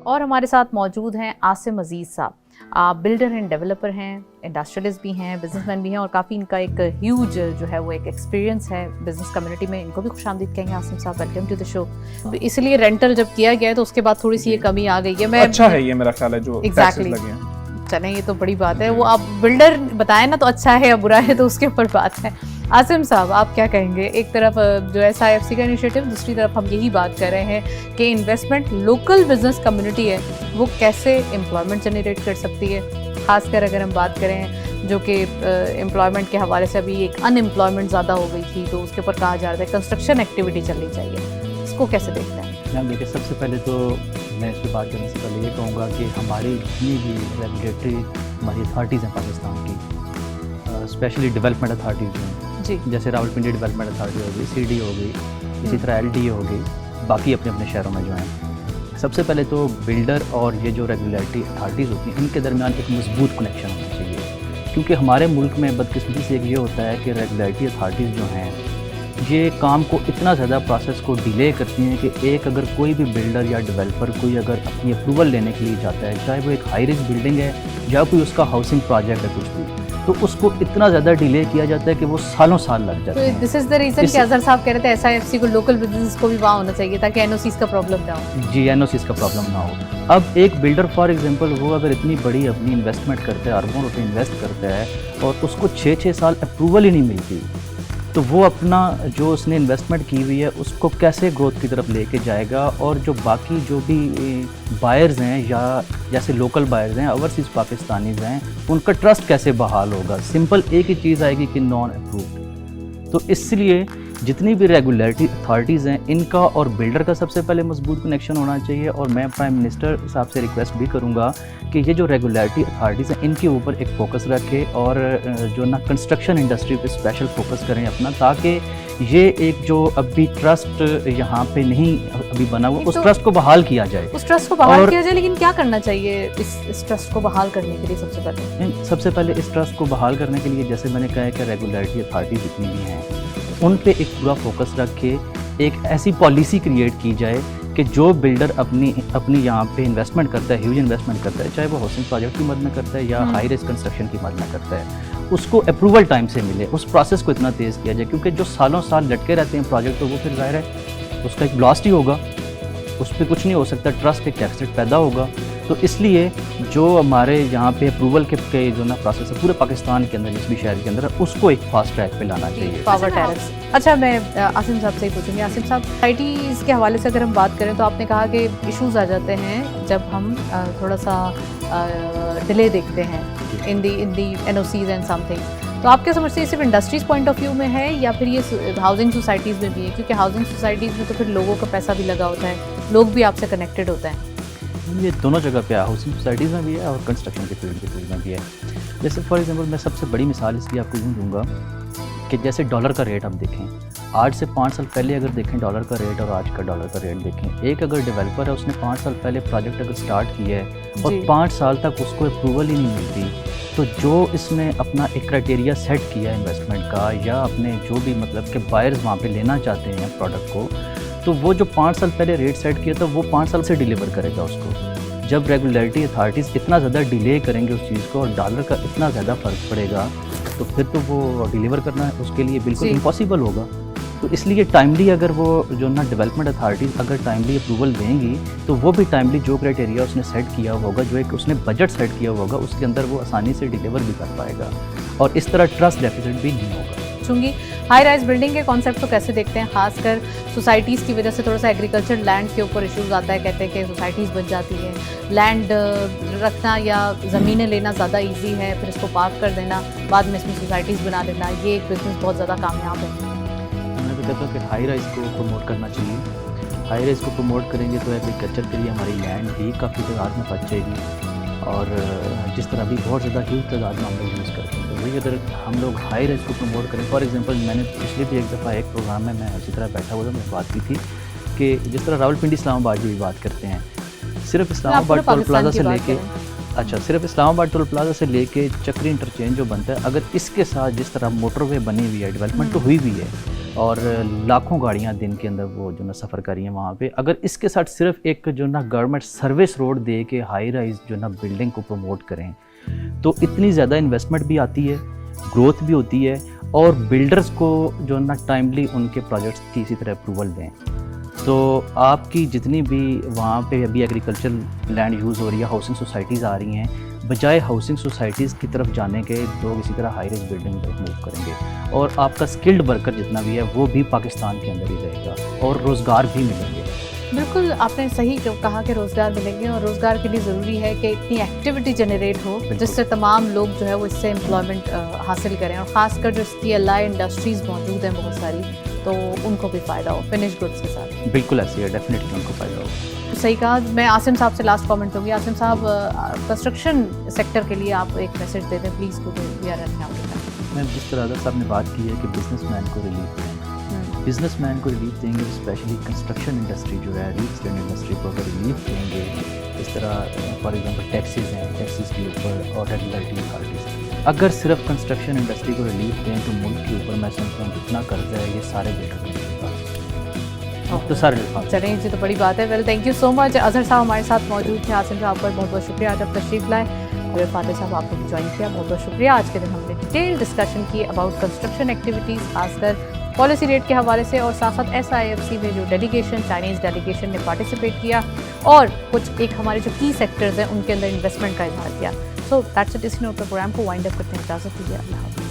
और हमारे साथ मौजूद हैं आसिम अजीज़ साहब। आप बिल्डर एंड डेवलपर हैं, इंडस्ट्रियलिस्ट भी हैं, बिजनेसमैन भी हैं और काफ़ी इनका एक ह्यूज जो है वो एक एक्सपीरियंस है बिजनेस कम्युनिटी में। इनको भी खुशामदीद कहेंगे आसिम साहब, वेलकम टू द शो। इसलिए रेंटल जब किया गया है तो उसके बाद थोड़ी सी ये कमी आ गई है। मैं अच्छा है ये, मेरा ख्याल है जो टैक्सेस लगे हैं। चलें, ये तो बड़ी बात है। वो आप बिल्डर बताएं ना तो अच्छा है या बुरा है तो उसके ऊपर बात है। आसिम साहब, आप क्या कहेंगे? एक तरफ जो SIFC का इनिशिएटिव, दूसरी तरफ हम यही बात कर रहे हैं कि इन्वेस्टमेंट लोकल बिजनेस कम्युनिटी है वो कैसे एम्प्लॉयमेंट जनरेट कर सकती है। खासकर अगर हम बात करें जो कि एम्प्लॉयमेंट के हवाले से अभी एक अनएम्प्लॉयमेंट ज़्यादा हो गई थी तो उसके ऊपर कहा जा रहा है कंस्ट्रक्शन एक्टिविटी चलनी चाहिए। इसको कैसे देखते हैं? मैम देखिए, सबसे पहले तो मैं इस पर बात करने से पहले ये कहूँगा कि हमारी जितनी भी रेगुलेटरी हमारी अथॉरिटीज़ हैं पाकिस्तान की, स्पेशली डेवलपमेंट अथॉरिटीज़ हैं जी, जैसे रावलपिंडी डेवलपमेंट अथॉरिटी हो गई, CD हो गई, इसी तरह LDA हो गई, बाकी अपने अपने शहरों में जो हैं। सबसे पहले तो बिल्डर और ये जो रेगुलेटरी अथॉरिटीज़ होती हैं इनके दरमियान एक मजबूत कनेक्शन होना चाहिए, क्योंकि हमारे मुल्क में बदकिस्मती से एक ये होता है कि रेगुलेटरी अथॉरिटीज़ जो हैं ये काम को इतना ज़्यादा प्रोसेस को डिले करती हैं कि एक अगर कोई भी बिल्डर या डेवलपर कोई अगर अपनी अप्रूवल लेने के लिए जाता है, चाहे वो एक हाई रिस्क बिल्डिंग है या कोई उसका हाउसिंग प्रोजेक्ट है कुछ भी, तो उसको इतना ज़्यादा डिले किया जाता है कि वो सालों साल लग जाते हैं। दिस इज द रीजन कि अजहर साहब कह रहे थे SIFC को लोकल बिजनेस को भी वहाँ होना चाहिए ताकि NOCs का प्रॉब्लम ना हो। जी, NOCs का प्रॉब्लम ना हो। अब एक बिल्डर फॉर एग्जांपल वो अगर इतनी बड़ी अपनी इन्वेस्टमेंट करता है, अरबों रुपये इन्वेस्ट करता है और उसको 6-6 साल अप्रूवल ही नहीं मिलती, तो वो अपना जो उसने इन्वेस्टमेंट की हुई है उसको कैसे ग्रोथ की तरफ लेके जाएगा। और जो बाकी जो भी बायर्स हैं या जैसे लोकल बायर्स हैं, ओवरसीज़ पाकिस्तानीज़ हैं, उनका ट्रस्ट कैसे बहाल होगा। सिंपल एक ही चीज़ आएगी कि नॉन अप्रूव्ड। तो इसलिए जितनी भी रेगुलेटरी अथॉरिटीज़ हैं इनका और बिल्डर का सबसे पहले मजबूत कनेक्शन होना चाहिए। और मैं प्राइम मिनिस्टर साहब से रिक्वेस्ट भी करूंगा कि ये जो रेगुलेटरी अथॉरिटीज़ हैं इनके ऊपर एक फ़ोकस रखें और जो ना कंस्ट्रक्शन इंडस्ट्री पे स्पेशल फोकस करें अपना, ताकि ये एक जो अभी ट्रस्ट यहाँ पे नहीं अभी बना हुआ उस ट्रस्ट को बहाल किया जाए। उस ट्रस्ट को बहाल किया जाए, लेकिन क्या करना चाहिए इस ट्रस्ट को बहाल करने के लिए? सबसे पहले इस ट्रस्ट को बहाल करने के लिए जैसे मैंने कहा है कि रेगुलेटरी अथॉरिटी जितनी भी हैं उन पे एक पूरा फोकस रख के एक ऐसी पॉलिसी क्रिएट की जाए कि जो बिल्डर अपनी यहाँ पे इन्वेस्टमेंट करता है, ह्यूज इन्वेस्टमेंट करता है, चाहे वो हाउसिंग प्रोजेक्ट की मद में करता है या हाई रिस्क कंस्ट्रक्शन की मद में करता है, उसको अप्रूवल टाइम से मिले, उस प्रोसेस को इतना तेज़ किया जाए। क्योंकि जो सालों साल लटके रहते हैं प्रोजेक्ट तो वो फिर ज़ाहिर है उसका एक ब्लास्ट ही होगा, उस पर कुछ नहीं हो सकता, ट्रस्ट एक डेफिसिट पैदा होगा। तो इसलिए जो हमारे यहाँ पे अप्रूवल के जो ना प्रोसेस है पूरे पाकिस्तान के अंदर जिस भी शहर के अंदर उसको एक फास्ट ट्रैक पे लाना चाहिए। Power tariffs. अच्छा, मैं आसिम साहब से ही पूछूंगी। आसिम साहब, सोसाइटीज़ के हवाले से अगर हम बात करें तो आपने कहा कि इश्यूज आ जाते हैं जब हम थोड़ा सा डिले देखते हैं इन दी NOCs एंड समथिंग। तो आप क्या समझते हैं, सिर्फ इंडस्ट्रीज पॉइंट ऑफ व्यू में है या फिर ये हाउसिंग सोसाइटीज़ में भी है? क्योंकि हाउसिंग सोसाइटीज़ में तो फिर लोगों का पैसा भी लगा होता है, लोग भी आपसे कनेक्टेड होते हैं। ये दोनों जगह पे है, हाउसिंग सोसाइटीज़ में भी है और कंस्ट्रक्शन के फील्ड में भी है। जैसे फॉर एग्जांपल मैं सबसे बड़ी मिसाल इसकी आपको यूँ दूँगा कि जैसे डॉलर का रेट आप देखें, आज से 5 साल पहले अगर देखें डॉलर का रेट और आज का डॉलर का रेट देखें, एक अगर डेवलपर है उसने 5 साल पहले प्रोजेक्ट अगर स्टार्ट किया है और 5 साल तक उसको अप्रूवल ही नहीं मिलती, तो जो इसने अपना एक क्राइटेरिया सेट किया इन्वेस्टमेंट का या अपने जो भी मतलब कि बायर्स वहाँ पे लेना चाहते हैं प्रोडक्ट को, तो वो जो 5 साल पहले रेट सेट किया था वो 5 साल से डिलीवर करेगा उसको। जब रेगुलेटरी अथॉरिटीज़ इतना ज़्यादा डिले करेंगे उस चीज़ को और डॉलर का इतना ज़्यादा फ़र्क पड़ेगा तो फिर तो वो डिलीवर करना उसके लिए बिल्कुल इम्पॉसिबल होगा। तो इसलिए टाइमली अगर वो जो ना डेवलपमेंट अथॉरिटीज़ अगर टाइमली अप्रूवल देंगी तो वो भी टाइमली जो क्राइटेरिया उसने सेट किया होगा, जो एक उसने बजट सेट किया होगा उसके अंदर वो आसानी से डिलीवर भी कर पाएगा और इस तरह ट्रस्ट डेफिसिट भी नहीं होगा। चूँकि हाई राइज बिल्डिंग के कॉन्सेप्ट को कैसे देखते हैं? खासकर सोसाइटीज़ की वजह से थोड़ा सा एग्रीकल्चर लैंड के ऊपर इश्यूज आता है, कहते हैं कि सोसाइटीज़ बन जाती हैं, लैंड रखना या ज़मीनें लेना ज़्यादा इजी है, फिर इसको पार्क कर देना, बाद में इसमें सोसाइटीज़ बना देना, ये एक बिज़नेस बहुत ज़्यादा कामयाब है। मैं तो कहता हूँ कि हाई राइज को प्रमोट करना चाहिए। हाई राइज को प्रमोट करेंगे तो एग्रीकल्चर के लिए हमारी लैंड भी काफ़ी तादाद में बच जाएगी और जिस तरह भी बहुत ज़्यादा ह्यूज तादाद में हम लोग यूज़ करते हैं, तो वही अगर हम लोग हाई राइज को प्रमोट करें। फॉर एग्जांपल मैंने पिछले भी एक दफ़ा एक प्रोग्राम में मैं इसी तरह बैठा हुआ था, मैंने बात की थी कि जिस तरह रावलपिंडी इस्लामाबाद की भी बात करते हैं, सिर्फ इस्लामाबाद टोल प्लाजा से लेके सिर्फ इस्लामाबाद टोल प्लाजा से लेके चक्री इंटरचेंज जो बनता है, अगर इसके साथ जिस तरह मोटरवे बनी हुई है, डेवलपमेंट तो हुई भी है, और लाखों गाड़ियाँ दिन के अंदर वो जो ना सफ़र कर रही हैं वहाँ पे। अगर इसके साथ सिर्फ एक जो ना गवर्नमेंट सर्विस रोड दे के हाई राइज जो ना बिल्डिंग को प्रमोट करें तो इतनी ज़्यादा इन्वेस्टमेंट भी आती है, ग्रोथ भी होती है और बिल्डर्स को जो ना टाइमली उनके प्रोजेक्ट्स की इसी तरह अप्रूवल दें। तो आपकी जितनी भी वहाँ पे अभी एग्रीकल्चर लैंड यूज़ हो रही है, हाउसिंग सोसाइटीज़ आ रही हैं, बजाय हाउसिंग सोसाइटीज़ की तरफ जाने के लोग इसी तरह हाई राइज बिल्डिंग तरफ मूव करेंगे और आपका स्किल्ड वर्कर जितना भी है वो भी पाकिस्तान के अंदर ही रहेगा और रोज़गार भी मिलेंगे। बिल्कुल आपने सही कहा कि रोज़गार मिलेंगे और रोज़गार के लिए ज़रूरी है कि इतनी एक्टिविटी जनरेट हो जिससे तमाम लोग जो है वो इससे एम्प्लॉयमेंट हासिल करें और ख़ासकर जो इसकी अलाई इंडस्ट्रीज़ मौजूद हैं बहुत सारी, तो उनको भी फ़ायदा हो फिनिश गुड्स के साथ। बिल्कुल ऐसी है, डेफिनेटली उनको फ़ायदा हो। सही कहा। मैं आसिम साहब से लास्ट कमेंट दूंगी। आसिम साहब, कंस्ट्रक्शन सेक्टर के लिए आप एक मैसेज दे दें प्लीज़। मैं जिस तरह साहब ने बात की है कि बिजनेसमैन को रिलीफ दें, बिजनेसमैन को रिलीफ देंगे, स्पेशली कंस्ट्रक्शन इंडस्ट्री जो है, रियल एस्टेट इंडस्ट्री को अगर रिलीफ देंगे, इस तरह फॉर एग्जांपल टैक्सेस हैं, टैक्सेस के ऊपर और रेगुलेटरी अथॉरिटीज़, अगर सिर्फ कंस्ट्रक्शन इंडस्ट्री को रिलीफ दें तो मुल्क के ऊपर मैं समझता हूँ जितना कर्जा है ये सारे बिल्डर तो सारे चलें जी, तो बड़ी बात है। Well, thank you so much. Azhar साहब हमारे साथ मौजूद थे। आसिम साहब का बहुत बहुत शुक्रिया आज आप तशरीफ़ लाए। और फातिह साहब आपने भी ज्वाइन किया, बहुत बहुत शुक्रिया। आज के दिन हमने डिटेल डिस्कशन की अबाउट कंस्ट्रक्शन एक्टिविटीज़, खासकर पॉलिसी रेट के हवाले से और साथ साथ SIFC में जो डेलीगेशन, चाइनीज़ डेलीगेशन ने पार्टिसिपेट किया और कुछ एक हमारे जो की सेक्टर्स हैं उनके अंदर इन्वेस्टमेंट का इजहार किया। So that's it. इसी नोट पर प्रोग्राम को वाइंड अप करते हैं। इजाज़त दीजिए। अल्लाह हाफ़िज़।